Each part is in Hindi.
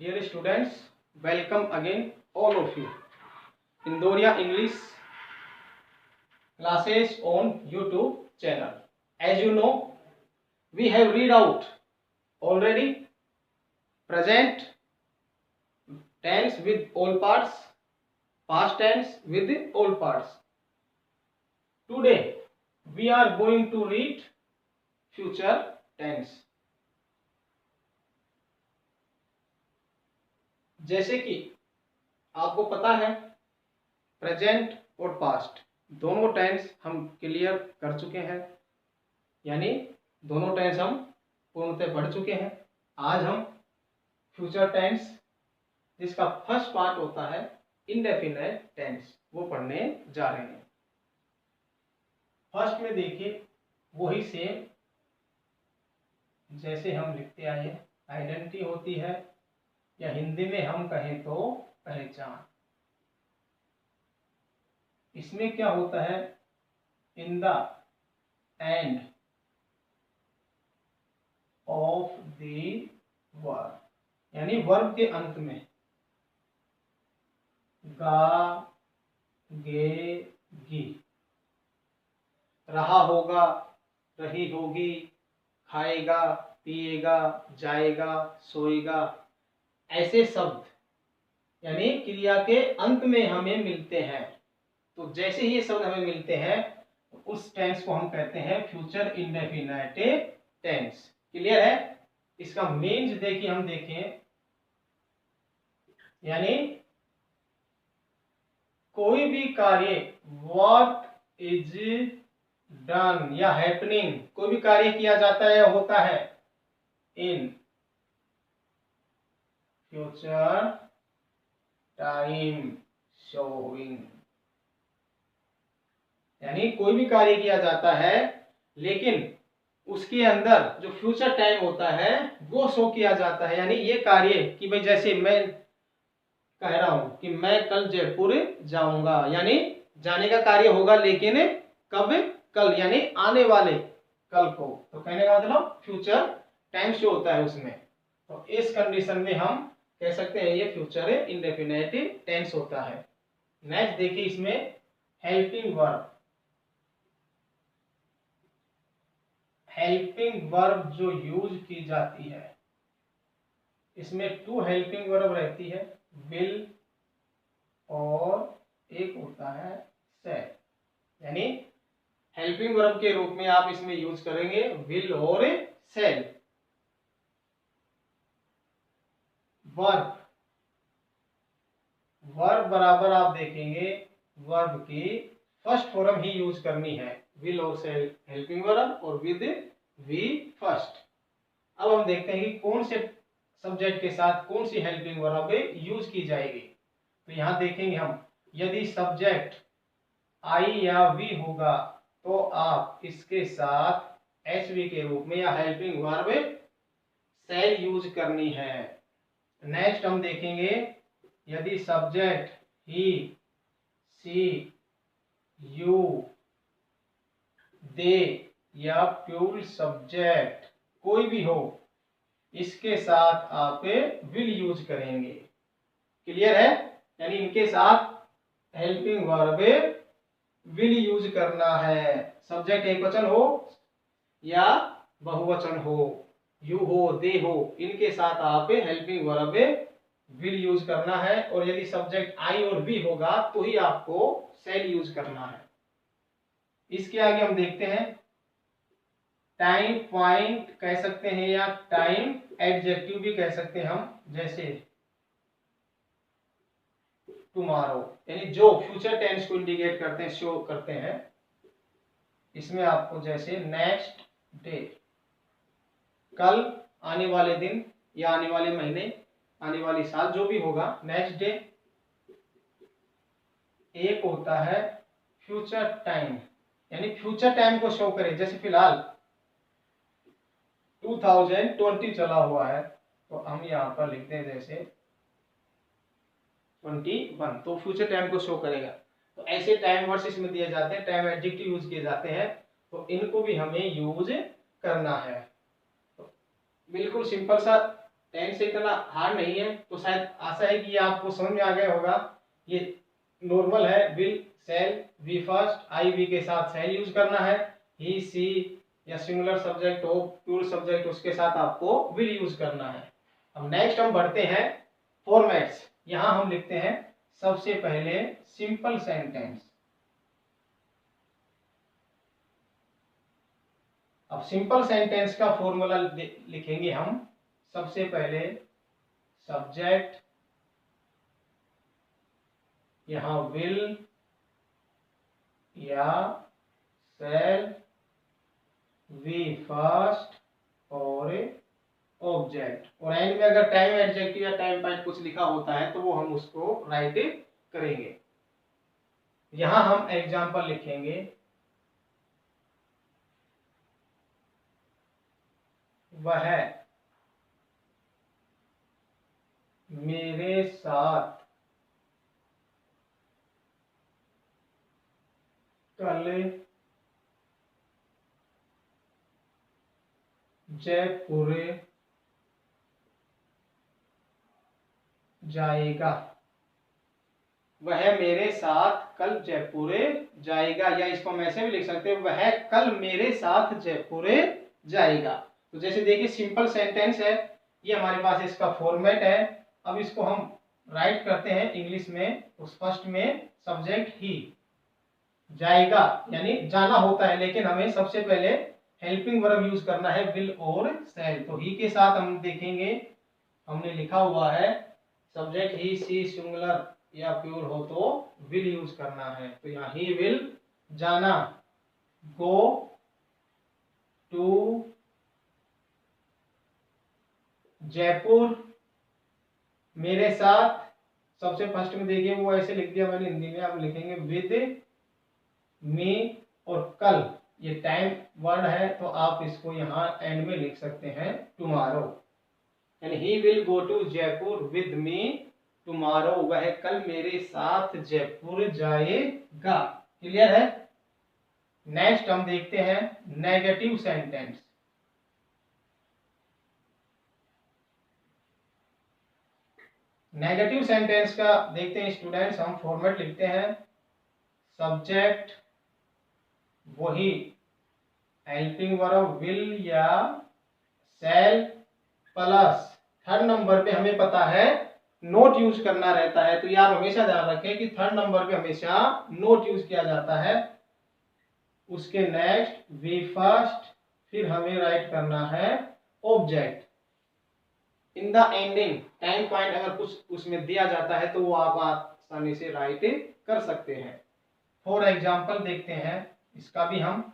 Dear students, welcome again all of you in Doria English classes on YouTube channel. As you know, we have read out already present tense with all parts, past tense with all parts. Today we are going to read future tense. जैसे कि आपको पता है प्रेजेंट और पास्ट दोनों टेंस हम क्लियर कर चुके हैं, यानी दोनों टेंस हम पूर्णतः पढ़ चुके हैं। आज हम फ्यूचर टेंस जिसका फर्स्ट पार्ट होता है इंडेफिनिट टेंस वो पढ़ने जा रहे हैं। फर्स्ट में देखिए वही सेम जैसे हम लिखते आए हैं, आइडेंटिटी होती है या हिंदी में हम कहें तो पहचान। इसमें क्या होता है, in the end of the verb, यानी वर्ब के अंत में गा गे गी, रहा होगा, रही होगी, खाएगा, पिएगा, जाएगा, सोएगा, ऐसे शब्द यानी क्रिया के अंत में हमें मिलते हैं। तो जैसे ही ये शब्द हमें मिलते हैं उस टेंस को हम कहते हैं फ्यूचर इंडेफिनिट टेंस। क्लियर है? इसका मीन्स देखिए, हम देखें यानी कोई भी कार्य व्हाट इज डन या हैपनिंग, कोई भी कार्य किया जाता है या होता है इन फ्यूचर टाइम शोइंग, यानी कोई भी कार्य किया जाता है लेकिन उसके अंदर जो फ्यूचर टाइम होता है वो शो किया जाता है। यानी ये कार्य कि भाई जैसे मैं कह रहा हूं कि मैं कल जयपुर जाऊंगा, यानी जाने का कार्य होगा लेकिन कब, कल, यानी आने वाले कल को। तो कहने का मतलब फ्यूचर टाइम शो होता है उसमें। तो इस कंडीशन में हम कह सकते हैं ये फ्यूचर इंडेफिनिट टेंस होता है। नेक्स्ट देखिए, इसमें हेल्पिंग वर्ब, हेल्पिंग वर्ब जो यूज की जाती है इसमें टू हेल्पिंग वर्ब रहती है, विल और एक होता है सेल। यानी हेल्पिंग वर्ब के रूप में आप इसमें यूज करेंगे विल और सेल। वर्ब, वर्ब बराबर आप देखेंगे वर्ब की फर्स्ट फॉर्म ही यूज करनी है, विल और सेल हेल्पिंग वर्ब और विद वी फर्स्ट। अब हम देखते हैं कि कौन से सब्जेक्ट के साथ कौन सी हेल्पिंग वर्ब यूज की जाएगी। तो यहां देखेंगे हम, यदि सब्जेक्ट आई या वी होगा तो आप इसके साथ एच वी के रूप में या हेल्पिंग वर्ब सेल यूज करनी है। नेक्स्ट हम देखेंगे, यदि सब्जेक्ट ही, सी, यू, दे या प्यूरल सब्जेक्ट कोई भी हो इसके साथ आप विल यूज करेंगे। क्लियर है? यानी इनके साथ हेल्पिंग वर्ब विल यूज करना है। सब्जेक्ट एक वचन हो या बहुवचन हो, यू हो, दे हो, इनके साथ आप हेल्पिंग वर्ब विल यूज करना है। और यदि सब्जेक्ट आई और बी होगा तो ही आपको सेल यूज करना है। इसके आगे हम देखते हैं टाइम पॉइंट कह सकते हैं या टाइम एडजेक्टिव भी कह सकते हैं हम, जैसे टुमारो, यानी जो फ्यूचर टेंस को इंडिकेट करते हैं, शो करते हैं। इसमें आपको जैसे नेक्स्ट डे, कल, आने वाले दिन या आने वाले महीने, आने वाली साल, जो भी होगा नेक्स्ट डे। एक होता है फ्यूचर टाइम, यानी फ्यूचर टाइम को शो करे, जैसे फिलहाल 2020 चला हुआ है तो हम यहाँ पर लिखते हैं जैसे 21, तो फ्यूचर टाइम को शो करेगा। तो ऐसे टाइम वर्ड्स इसमें दिए जाते हैं, टाइम एडजेक्टिव यूज किए जाते हैं, तो इनको भी हमें यूज करना है। तो बिल्कुल सिंपल सा टेंस से इतना हार्ड नहीं है, तो शायद आशा है कि ये आपको समझ में आ गया होगा। ये नॉर्मल है, will, shall, we first, I we के साथ शैल यूज करना है, ही सी या सिंगुलर सब्जेक्ट हो, प्यूर सब्जेक्ट, उसके साथ आपको विल यूज करना है। अब नेक्स्ट हम बढ़ते हैं फॉर्मेट्स। यहां हम लिखते हैं सबसे पहले सिंपल सेंटेंस। अब सिंपल सेंटेंस का फॉर्मूला लिखेंगे हम। सबसे पहले सब्जेक्ट, यहां विल या शैल, वी फर्स्ट और ऑब्जेक्ट, और एंड में अगर टाइम एडजेक्टिव या टाइम पॉइंट कुछ लिखा होता है तो वो हम उसको राइट करेंगे। यहां हम एग्जांपल लिखेंगे, वह मेरे साथ कल जयपुर जाएगा। वह मेरे साथ कल जयपुर जाएगा, या इसको हम ऐसे भी लिख सकते हैं, वह कल मेरे साथ जयपुर जाएगा। तो जैसे देखिए सिंपल सेंटेंस है, ये हमारे पास इसका फॉर्मेट है। अब इसको हम राइट करते हैं इंग्लिश में। उस फर्स्ट में सब्जेक्ट ही, जाएगा यानी जाना होता है, लेकिन हमें सबसे पहले हेल्पिंग वर्ब यूज करना है, विल और शैल। तो ही के साथ हम देखेंगे, हमने लिखा हुआ है सब्जेक्ट ही, सी, सिंगुलर या प्योर हो तो विल यूज करना है। तो यहाँ ही विल, जाना, गो टू जयपुर, मेरे साथ, सबसे फर्स्ट में देखिए वो ऐसे लिख दिया मैंने हिंदी में, आप लिखेंगे विद मी, और कल ये टाइम वर्ड है तो आप इसको यहाँ एंड में लिख सकते हैं टुमारो, यानी he will go to Jaipur with me tomorrow, वह कल मेरे साथ जयपुर जाएगा। क्लियर है। नेक्स्ट हम देखते हैं नेगेटिव सेंटेंस। नेगेटिव सेंटेंस का देखते हैं स्टूडेंट्स। हम फॉर्मेट लिखते हैं सब्जेक्ट, वही हेल्पिंग वर्ब विल या शैल, प्लस थर्ड नंबर पे हमें पता है नोट यूज करना रहता है, तो ये आप हमेशा ध्यान रखें कि थर्ड नंबर पे हमेशा नोट यूज किया जाता है। उसके नेक्स्ट वी फर्स्ट, फिर हमें राइट करना है object. In the ending time point अगर कुछ उसमें दिया जाता है तो वो आप आसानी से राइट कर सकते हैं। फॉर एग्जाम्पल देखते हैं इसका भी हम।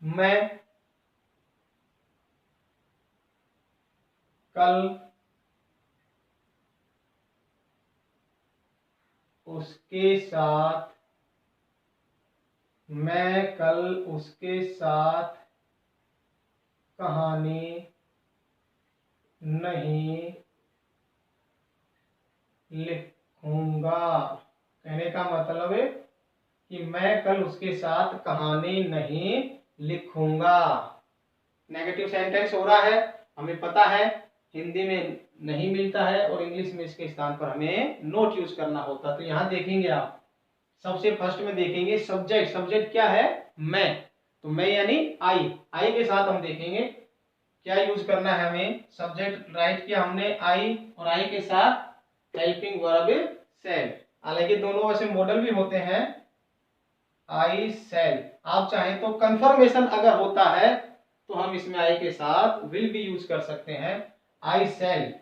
मैं कल उसके साथ, मैं कल उसके साथ कहानी नहीं लिखूंगा। कहने का मतलब है कि मैं कल उसके साथ कहानी नहीं लिखूंगा। नेगेटिव सेंटेंस हो रहा है, हमें पता है हिंदी में नहीं मिलता है और इंग्लिश में इसके स्थान पर हमें नोट यूज करना होता है। तो यहां देखेंगे आप, सबसे फर्स्ट में देखेंगे सब्जेक्ट। सब्जेक्ट क्या है? मैं। तो मैं यानी आई, आई के साथ हम देखेंगे क्या यूज करना है हमें। सब्जेक्ट राइट किया हमने आई, और आई के साथ हेल्पिंग वर्ब शैल। हालांकि दोनों वैसे मॉडल भी होते हैं, आई शैल। आप चाहें तो कंफर्मेशन अगर होता है तो हम इसमें आई के साथ विल भी यूज कर सकते हैं, आई शैल।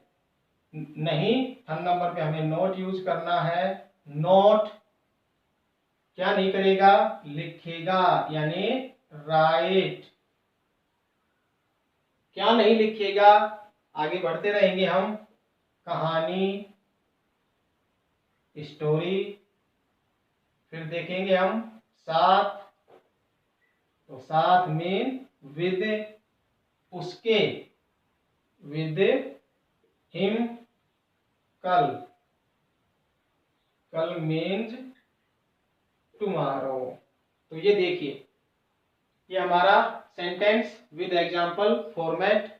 नहीं, थर्ड नंबर पे हमें नोट यूज करना है। नोट क्या नहीं करेगा? लिखेगा, यानी राइट। क्या नहीं लिखेगा? आगे बढ़ते रहेंगे हम। कहानी, स्टोरी, फिर देखेंगे हम साथ। तो साथ मीन विद, उसके, विद हिम, कल, कल मीन्स टुमारो। तो ये देखिए, ये हमारा sentence with example format.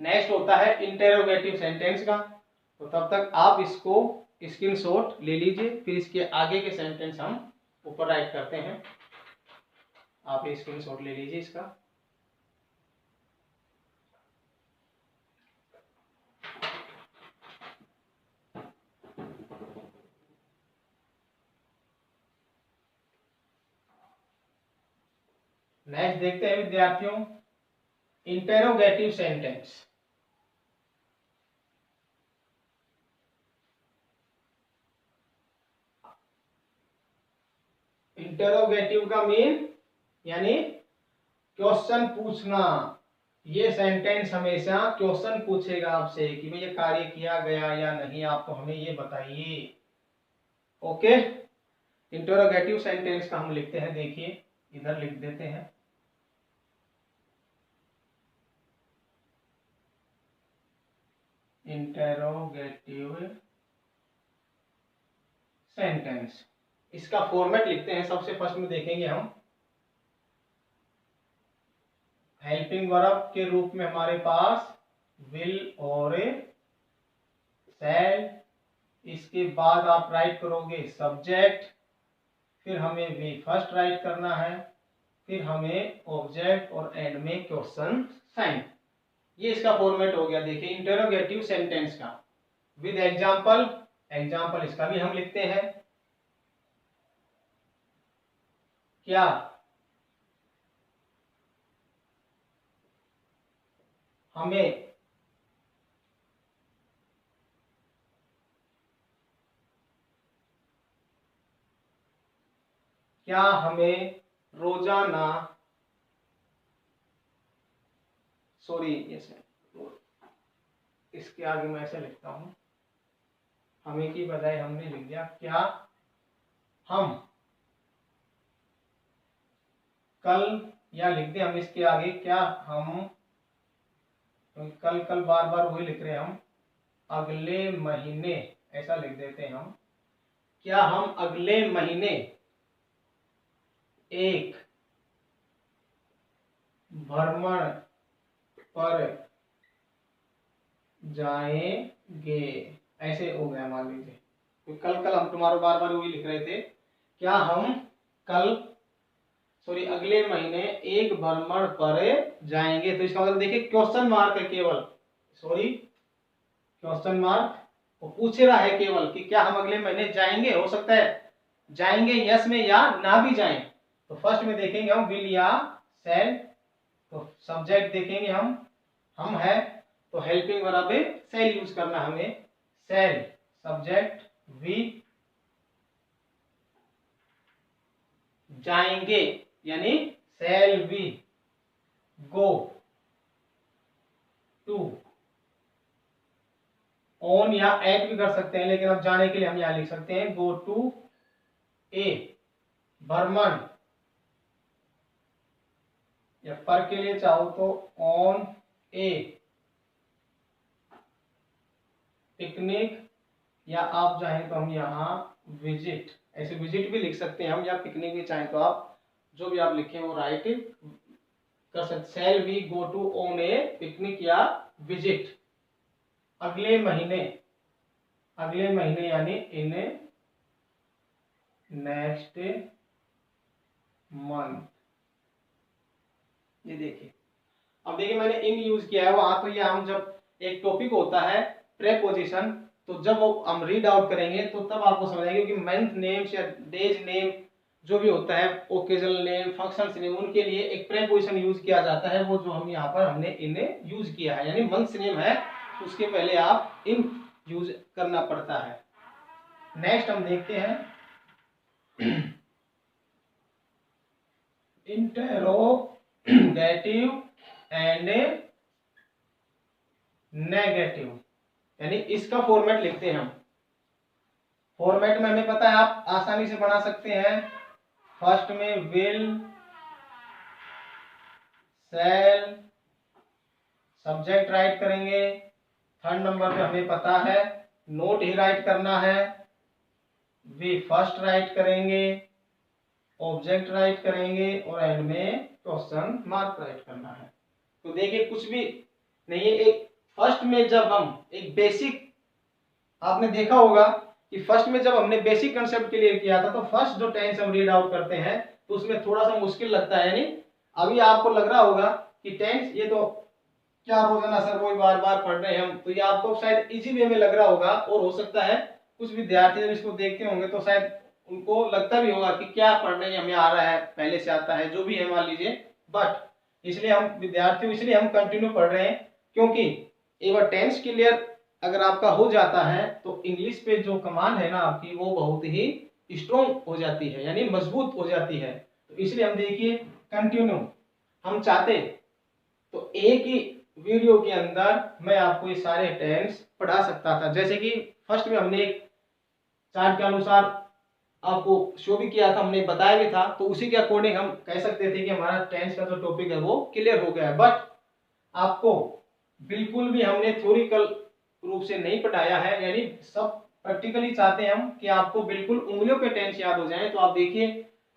Next होता है इंटेरोगेटिव सेंटेंस का। तो तब तक आप इसको स्क्रीनशॉट ले लीजिए, फिर इसके आगे के सेंटेंस हम ऊपर राइट करते हैं। आप ये स्क्रीनशॉट ले लीजिए इसका। नेक्स्ट देखते हैं विद्यार्थियों, इंटेरोगेटिव सेंटेंस। इंटेरोगेटिव का मीन यानी क्वेश्चन पूछना। ये सेंटेंस हमेशा क्वेश्चन पूछेगा आपसे कि भाई ये कार्य किया गया या नहीं, आप तो हमें ये बताइए। ओके, इंटेरोगेटिव सेंटेंस का हम लिखते हैं, देखिए इधर लिख देते हैं। इंटेरोगेटिव सेंटेंस, इसका फॉर्मेट लिखते हैं। सबसे फर्स्ट में देखेंगे हम हेल्पिंग वर्ब के रूप में हमारे पास विल और शैल। इसके बाद आप राइट करोगे सब्जेक्ट, फिर हमें वी फर्स्ट राइट करना है, फिर हमें ऑब्जेक्ट और एंड में क्वेश्चन साइन। ये इसका फॉर्मेट हो गया। देखिए इंटेरोगेटिव सेंटेंस का विद एग्जांपल, एग्जांपल इसका भी हम लिखते हैं। क्या हमें रोजाना, सॉरी इसके आगे मैं ऐसे लिखता हूं, हमें की बजाय हमने लिख दिया क्या हम कल, या लिख दे हम इसके आगे क्या हम, कल कल बार बार वही लिख रहे हैं हम, अगले महीने ऐसा लिख देते हैं हम। क्या हम अगले महीने एक भ्रमण पर जाएंगे, ऐसे हो गया मान लीजिए। तो कल कल हम तुम्हारा बार बार वही लिख रहे थे। क्या हम कल, सॉरी अगले महीने एक भ्रमण पर जाएंगे। तो इसका मतलब देखिए क्वेश्चन मार्क है केवल, सॉरी क्वेश्चन मार्क, वो पूछ रहा है केवल कि क्या हम अगले महीने जाएंगे। हो सकता है जाएंगे यस में या ना भी जाएं। तो फर्स्ट में देखेंगे हम विल या शैल। तो सब्जेक्ट देखेंगे हम है, तो हेल्पिंग वर्ब शैल यूज करना हमें। शैल सब्जेक्ट, वी जाएंगे यानी shall we go to, on या एट भी कर सकते हैं, लेकिन अब जाने के लिए हम यहां लिख सकते हैं गो टू ए भ्रमण, या पर के लिए चाहो तो ऑन ए पिकनिक, या आप चाहें तो हम यहाँ विजिट, ऐसे विजिट भी लिख सकते हैं हम, या पिकनिक भी चाहें तो आप जो भी आप लिखें वो राइट कर सकते। Shall we go to on a picnic या विजिट अगले महीने, अगले महीने यानी इन नेक्स्ट मंथ। ये देखिए, अब देखिए मैंने इन यूज किया है वहां, तो ये हम जब एक टॉपिक होता है प्रेपोजिशन, तो जब वो हम रीड आउट करेंगे तो तब आपको समझ आएगा, क्योंकि मंथ नेम्स या डेज नेम जो भी होता है, ओकेजनल नेम, फंक्शंस नेम, उनके लिए एक प्रेपोजिशन यूज किया जाता है। वो जो हम यहाँ पर हमने इन्हें यूज किया है, यानी मंथ्स नेम है तो उसके पहले आप इन यूज करना पड़ता है। नेक्स्ट हम देखते हैं इंटेरोगेटिव एंड नेगेटिव, यानी इसका फॉर्मेट लिखते हैं हम। फॉर्मेट में हमें पता है, आप आसानी से बना सकते हैं। फर्स्ट में विल, शैल, सब्जेक्ट राइट करेंगे। थर्ड नंबर पे हमें पता है नोट ही राइट करना है, वी फर्स्ट राइट करेंगे, ऑब्जेक्ट राइट करेंगे और एंड में क्वेश्चन मार्क राइट करना है। तो देखिए कुछ भी नहीं है। एक फर्स्ट में जब हम एक बेसिक, आपने देखा होगा कि फर्स्ट में जब हमने बेसिक कंसेप्ट क्लियर किया था तो फर्स्ट जो टेंस हम रीड आउट करते हैं तो उसमें थोड़ा सा मुश्किल लगता है। यानी अभी आपको लग रहा होगा कि टेंस ये तो क्या रोजाना सर वही बार बार पढ़ रहे हैं हम, तो ये आपको शायद इजी वे में लग रहा होगा। और हो सकता है कुछ विद्यार्थी जब इसको देखते होंगे तो शायद उनको लगता भी होगा कि क्या पढ़ने हमें आ रहा है, पहले से आता है, जो भी है मान लीजिए। बट इसलिए हम विद्यार्थियों, इसलिए हम कंटिन्यू पढ़ रहे हैं क्योंकि एक बार टेंस क्लियर अगर आपका हो जाता है तो इंग्लिश पे जो कमांड है ना आपकी वो बहुत ही स्ट्रॉन्ग हो जाती है, यानी मजबूत हो जाती है। तो इसलिए हम देखिए कंटिन्यू हम चाहते तो एक ही वीडियो के अंदर मैं आपको ये सारे टेंस पढ़ा सकता था। जैसे कि फर्स्ट में हमने एक चार्ट के अनुसार आपको शो भी किया था, हमने बताया भी था, तो उसी के अकॉर्डिंग हम कह सकते थे कि हमारा टेंस का जो टॉपिक है वो क्लियर हो गया है। बट आपको बिल्कुल भी हमने थ्योरिकल रूप से नहीं पढ़ाया है, यानी सब प्रैक्टिकली चाहते हैं हम कि आपको बिल्कुल उंगलियों पे टेंस याद हो जाए। तो आप देखिए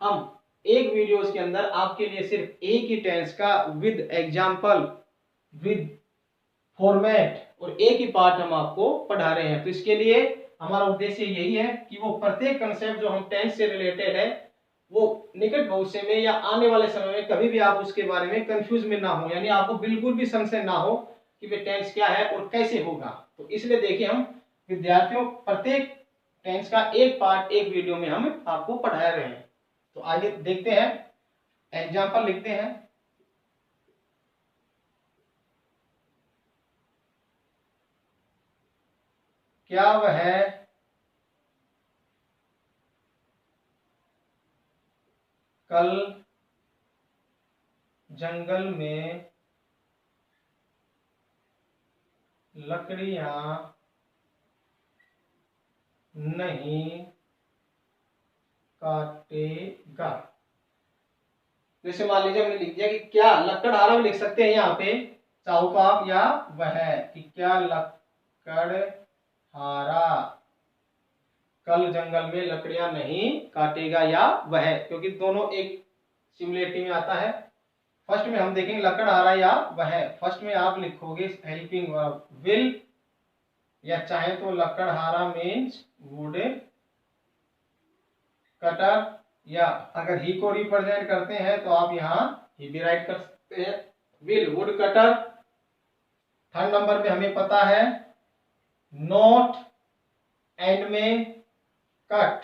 हम एक वीडियोस के अंदर आपके लिए सिर्फ एक ही टेंस का विद एग्जांपल, विद फॉर्मेट और एक ही पार्ट हम आपको पढ़ा रहे हैं। तो इसके लिए हमारा उद्देश्य यही है कि वो प्रत्येक कंसेप्ट जो हम टेंस से रिलेटेड है वो निकट भविष्य में या आने वाले समय में कभी भी आप उसके बारे में कंफ्यूज में ना हो, यानी आपको बिल्कुल भी संशय ना हो कि वे टेंस क्या है और कैसे होगा। तो इसलिए देखिए हम विद्यार्थियों प्रत्येक टेंस का एक पार्ट एक वीडियो में हम आपको पढ़ा रहे हैं। तो आगे देखते हैं, एग्जाम्पल लिखते हैं। क्या वह कल जंगल में लकड़ियां नहीं काटेगा? जैसे मान लीजिए हमने लिख दिया कि क्या, लकड़हारा भी लिख सकते हैं यहाँ पे चाहो तो आप, या वह, कि क्या लकड़हारा कल जंगल में लकड़ियां नहीं काटेगा या वह, क्योंकि दोनों एक सिमिलरिटी में आता है। फर्स्ट में हम देखेंगे लकड़हारा या वह। फर्स्ट में आप लिखोगे हेल्पिंग वर्ब विल, या चाहे तो लकड़हारा मीन्स वुड कटर, या अगर ही को रिप्रेजेंट करते हैं तो आप यहाँ ही भी राइट कर सकते हैं, will wood cutter. Third number पे हमें पता है नॉट, एंड में कट,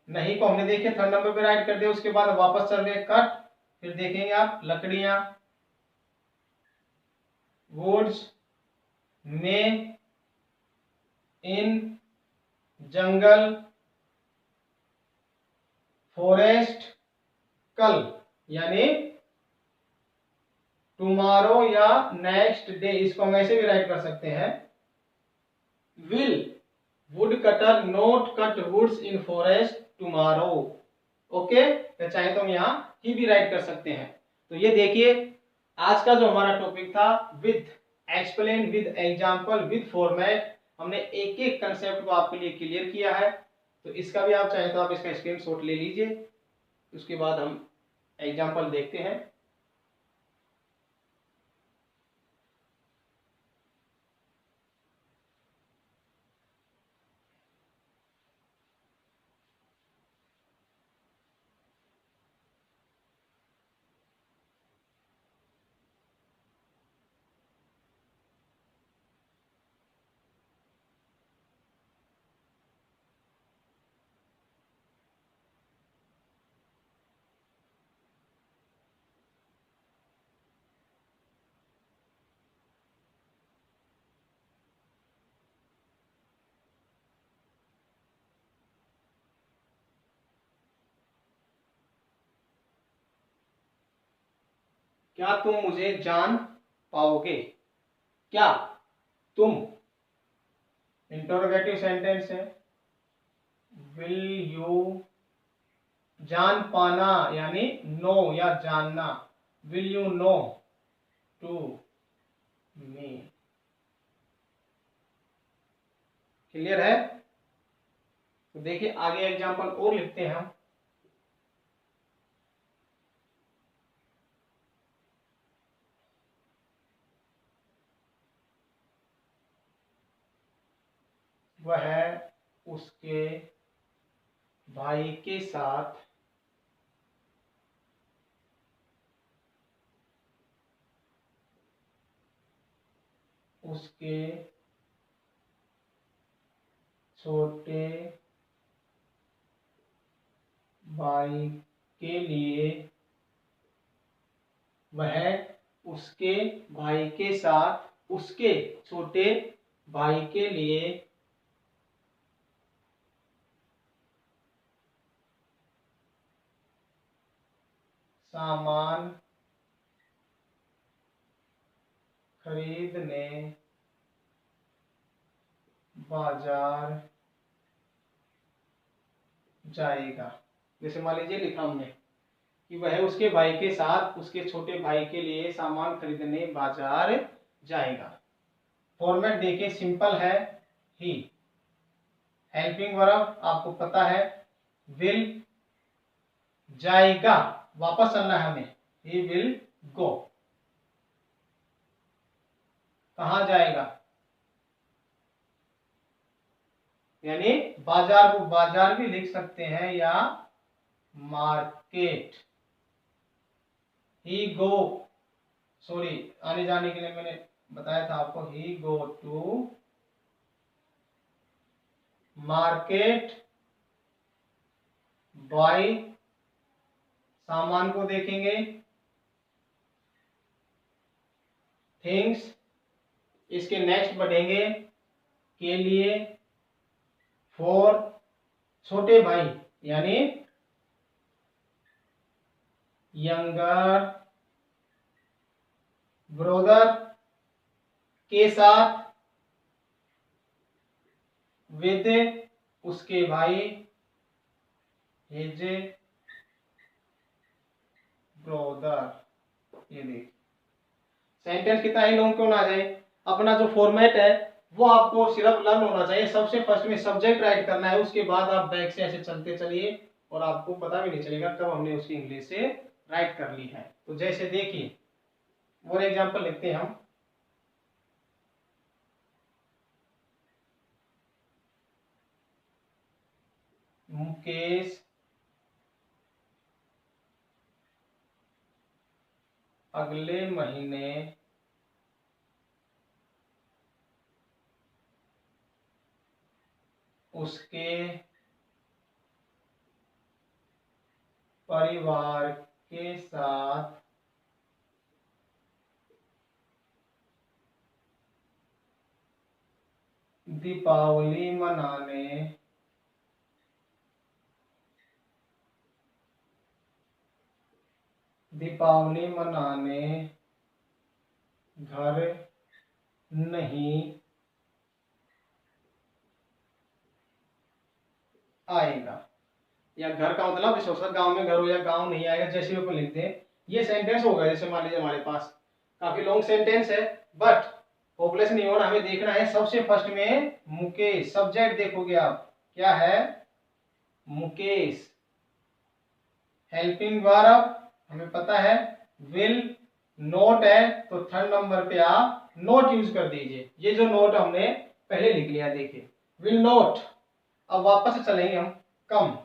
नहीं को हमने देखे थर्ड नंबर पे राइट कर दिया। उसके बाद वापस चल गए कट, फिर देखेंगे आप लकड़ियां वुड्स में, इन जंगल, फॉरेस्ट कल, यानी टुमारो या नेक्स्ट डे। इसको हम ऐसे भी राइट कर सकते हैं will wood cutter not cut woods in forest tomorrow. Okay, तो चाहे तो हम यहाँ ही भी राइट कर सकते हैं। तो ये देखिए आज का जो हमारा टॉपिक था with explain, with example, with format, हमने एक एक कंसेप्ट को आपके लिए क्लियर किया है। तो इसका भी आप चाहे तो आप इसका स्क्रीनशॉट ले लीजिए। उसके बाद हम एग्जांपल देखते हैं। क्या तुम मुझे जान पाओगे? क्या तुम इंटरोगेटिव सेंटेंस है। विल यू, जान पाना यानी नो या जानना, will you know to me. Clear है? तो देखिए आगे एग्जांपल और लिखते हैं हम। वह उसके भाई के साथ उसके छोटे भाई के लिए वह उसके भाई के साथ उसके छोटे भाई के लिए सामान खरीदने बाजार जाएगा। जैसे मान लीजिए लिखा हमने कि वह उसके भाई के साथ उसके छोटे भाई के लिए सामान खरीदने बाजार जाएगा। फॉर्मेट देखिए सिंपल है। ही हेल्पिंग वर्ब आपको पता है, विल जाएगा, वापस चलना है हमें, ही विल गो, कहां जाएगा, यानी बाजार को बाजार भी लिख सकते हैं या मार्केट। ही गो, सॉरी आने जाने के लिए मैंने बताया था आपको, ही गो टू मार्केट बाय, सामान को देखेंगे, थिंग्स, इसके नेक्स्ट बढ़ेंगे, के लिए, फॉर, छोटे भाई यानी यंगर ब्रदर, के साथ, विद उसके भाई, हिज ब्रदर। ये देख सेंटेंस कितना ही लॉन्ग क्यों ना आ जाए, अपना जो फॉर्मेट है वो आपको सिर्फ लर्न होना चाहिए। सबसे फर्स्ट में सब्जेक्ट राइट करना है, उसके बाद आप बैक से ऐसे चलते चलिए और आपको पता भी नहीं चलेगा कब हमने उसकी इंग्लिश से राइट कर ली है। तो जैसे देखिए और एग्जांपल लिखते हैं हम, मुकेश अगले महीने उसके परिवार के साथ दीपावली मनाने घर नहीं आएगा। या घर का मतलब इस अवसर गांव में घर हो या गांव नहीं आएगा, जैसे भी अपन लिखते हैं। ये सेंटेंस होगा, जैसे मान लीजिए हमारे पास काफी लॉन्ग सेंटेंस है बट होपलेस नहीं होना, हमें देखना है सबसे फर्स्ट में मुकेश, सब्जेक्ट देखोगे आप क्या है, मुकेश। हेल्पिंग वर्ब हमें पता है विल, नोट है तो थर्ड नंबर पे आप नोट यूज कर दीजिए। ये जो नोट हमने पहले लिख लिया, देखिए विल नोट। अब वापस से चलेंगे हम, कम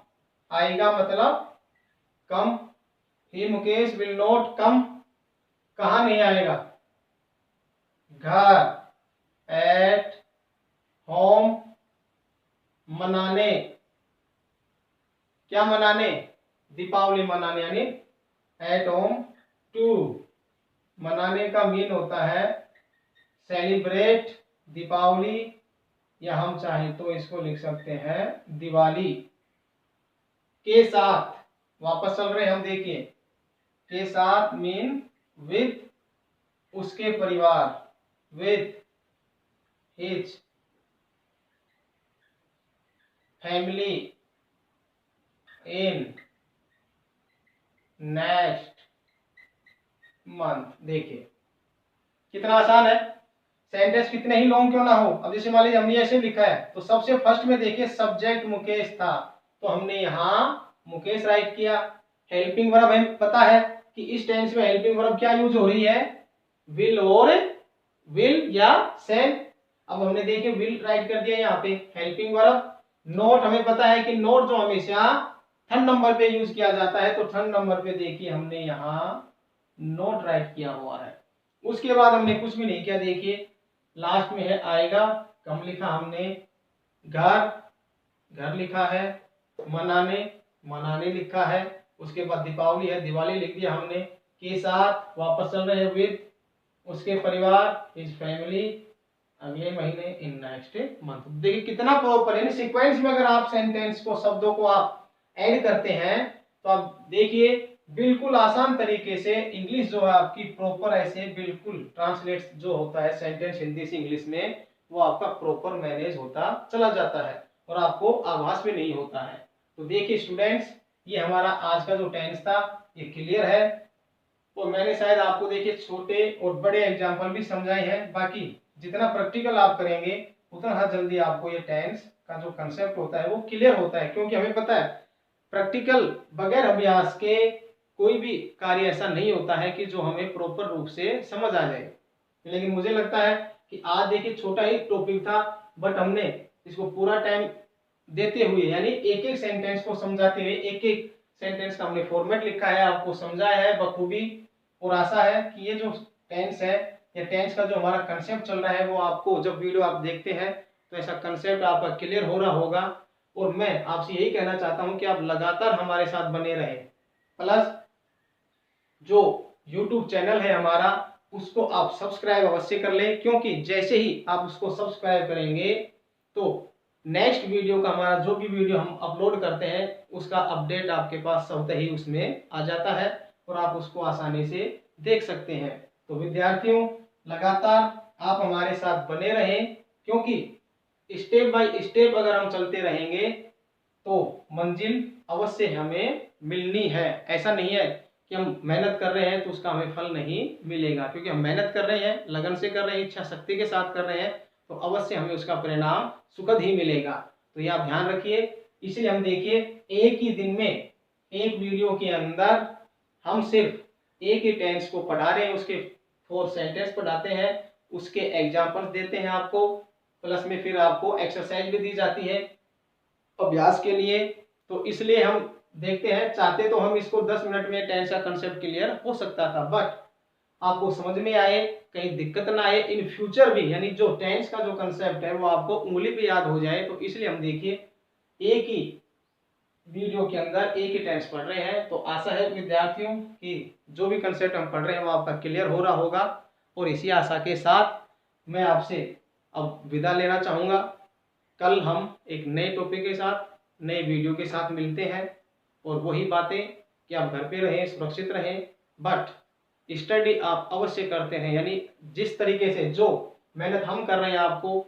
आएगा मतलब कम, ही मुकेश विल नॉट कम, कहा नहीं आएगा, घर, एट होम, मनाने, क्या मनाने, दीपावली मनाने यानी एट होम, टू मनाने का मीन होता है सेलिब्रेट दीपावली, या हम चाहें तो इसको लिख सकते हैं दिवाली। के साथ वापस चल रहे हम, देखिए के साथ मीन विद उसके परिवार, with his family, in next month. देखिए कितना आसान है, सेंटेंस कितने ही लॉन्ग क्यों ना हो। अब जैसे मान लीजिए हमने ऐसे लिखा है तो सबसे फर्स्ट में देखिए सब्जेक्ट मुकेश था तो हमने यहाँ मुकेश राइट किया। हेल्पिंग वर्ब हमें पता है कि इस टेंस में हेल्पिंग वर्ब क्या यूज हो रही है, विल और विल या सेल। अब हमने देखिए विल राइट कर दिया यहाँ पे हेल्पिंग वर्ब। नोट हमें पता है कि नोट जो हमेशा थर्ड नंबर पे यूज किया जाता है, तो थर्ड नंबर पे देखिए हमने यहाँ नोट राइट किया हुआ है। उसके बाद हमने कुछ भी नहीं किया, देखिए लास्ट में है आएगा, कम लिखा हमने, घर घर लिखा है, मनाने मनाने लिखा है, उसके बाद दीपावली है, दिवाली लिख दिया हमने, के साथ वापस चल रहे हैं विद, उसके परिवार हिज फैमिली, अगले महीने इन नेक्स्ट मंथ। देखिए कितना प्रॉपर है, सीक्वेंस में अगर आप सेंटेंस को शब्दों को आप ऐड करते हैं तो आप देखिए बिल्कुल आसान तरीके से इंग्लिश जो है आपकी प्रॉपर ऐसे बिल्कुल ट्रांसलेट जो होता है सेंटेंस हिंदी से इंग्लिश में, वो आपका प्रॉपर मैनेज होता चला जाता है और आपको आभास भी नहीं होता है। तो देखिए स्टूडेंट्स, ये हमारा आज का जो टेंस था ये क्लियर है, और मैंने शायद आपको देखिए छोटे और बड़े एग्जाम्पल भी समझाए हैं। बाकी जितना प्रैक्टिकल आप करेंगे उतना जल्दी आपको ये टेंस का जो कंसेप्ट होता है वो क्लियर होता है, क्योंकि हमें पता है प्रैक्टिकल बगैर अभ्यास के कोई भी कार्य ऐसा नहीं होता है कि जो हमें प्रॉपर रूप से समझ आ जाए। लेकिन मुझे लगता है कि आज देखिए छोटा ही टॉपिक था, बट हमने इसको पूरा टाइम देते हुए यानी एक एक सेंटेंस को समझाते हुए एक एक सेंटेंस का हमने फॉर्मेट लिखा है, आपको समझाया है बखूबी। और आशा है कि ये जो टेंस है या टेंस का जो हमारा कंसेप्ट चल रहा है वो आपको जब वीडियो आप देखते हैं तो ऐसा कंसेप्ट आपका क्लियर हो रहा होगा। और मैं आपसे यही कहना चाहता हूं कि आप लगातार हमारे साथ बने रहें, प्लस जो YouTube चैनल है हमारा उसको आप सब्सक्राइब अवश्य कर लें, क्योंकि जैसे ही आप उसको सब्सक्राइब करेंगे तो नेक्स्ट वीडियो का हमारा जो भी वीडियो हम अपलोड करते हैं उसका अपडेट आपके पास स्वतः ही उसमें आ जाता है और आप उसको आसानी से देख सकते हैं। तो विद्यार्थियों, लगातार आप हमारे साथ बने रहें, क्योंकि स्टेप बाय स्टेप अगर हम चलते रहेंगे तो मंजिल अवश्य हमें मिलनी है। ऐसा नहीं है कि हम मेहनत कर रहे हैं तो उसका हमें फल नहीं मिलेगा, क्योंकि हम मेहनत कर रहे हैं, लगन से कर रहे हैं, इच्छा शक्ति के साथ कर रहे हैं, तो अवश्य हमें उसका परिणाम सुखद ही मिलेगा। तो ये आप ध्यान रखिए। इसलिए हम देखिए एक ही दिन में एक वीडियो के अंदर हम सिर्फ एक ही टेंस को पढ़ा रहे हैं, उसके 4 सेंटेंस पढ़ाते हैं, उसके एग्जाम्पल्स देते हैं आपको, प्लस में फिर आपको एक्सरसाइज भी दी जाती है अभ्यास के लिए। तो इसलिए हम देखते हैं, चाहते तो हम इसको 10 मिनट में टेंस का कंसेप्ट क्लियर हो सकता था, बट आपको समझ में आए, कहीं दिक्कत ना आए इन फ्यूचर भी, यानी जो टेंस का जो कंसेप्ट है वो आपको उंगली पे याद हो जाए। तो इसलिए हम देखिए एक ही वीडियो के अंदर एक ही टेंस पढ़ रहे हैं। तो आशा है विद्यार्थियों कि जो भी कंसेप्ट हम पढ़ रहे हैं वो आपका क्लियर हो रहा होगा, और इसी आशा के साथ मैं आपसे अब विदा लेना चाहूँगा। कल हम एक नए टॉपिक के साथ नए वीडियो के साथ मिलते हैं, और वही बातें कि आप घर पे रहें, सुरक्षित रहें, बट स्टडी आप अवश्य करते हैं। यानी जिस तरीके से जो मेहनत हम कर रहे हैं आपको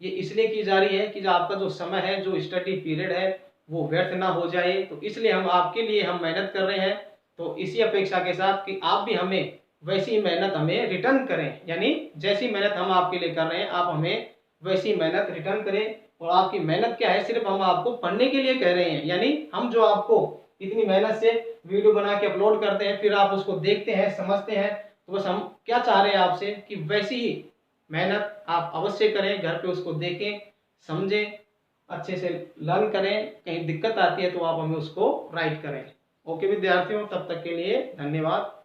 ये इसलिए की जा रही है कि जो आपका जो समय है, जो स्टडी पीरियड है वो व्यर्थ ना हो जाए, तो इसलिए हम आपके लिए हम मेहनत कर रहे हैं। तो इसी अपेक्षा के साथ कि आप भी हमें वैसी मेहनत हमें रिटर्न करें, यानी जैसी मेहनत हम आपके लिए कर रहे हैं आप हमें वैसी मेहनत रिटर्न करें। और आपकी मेहनत क्या है, सिर्फ हम आपको पढ़ने के लिए कह रहे हैं, यानी हम जो आपको इतनी मेहनत से वीडियो बना के अपलोड करते हैं फिर आप उसको देखते हैं, समझते हैं, तो बस हम क्या चाह रहे हैं आपसे कि वैसी ही मेहनत आप अवश्य करें, घर पे उसको देखें, समझें, अच्छे से लर्न करें, कहीं दिक्कत आती है तो आप हमें उसको राइट करें। ओके विद्यार्थियों, तब तक के लिए धन्यवाद।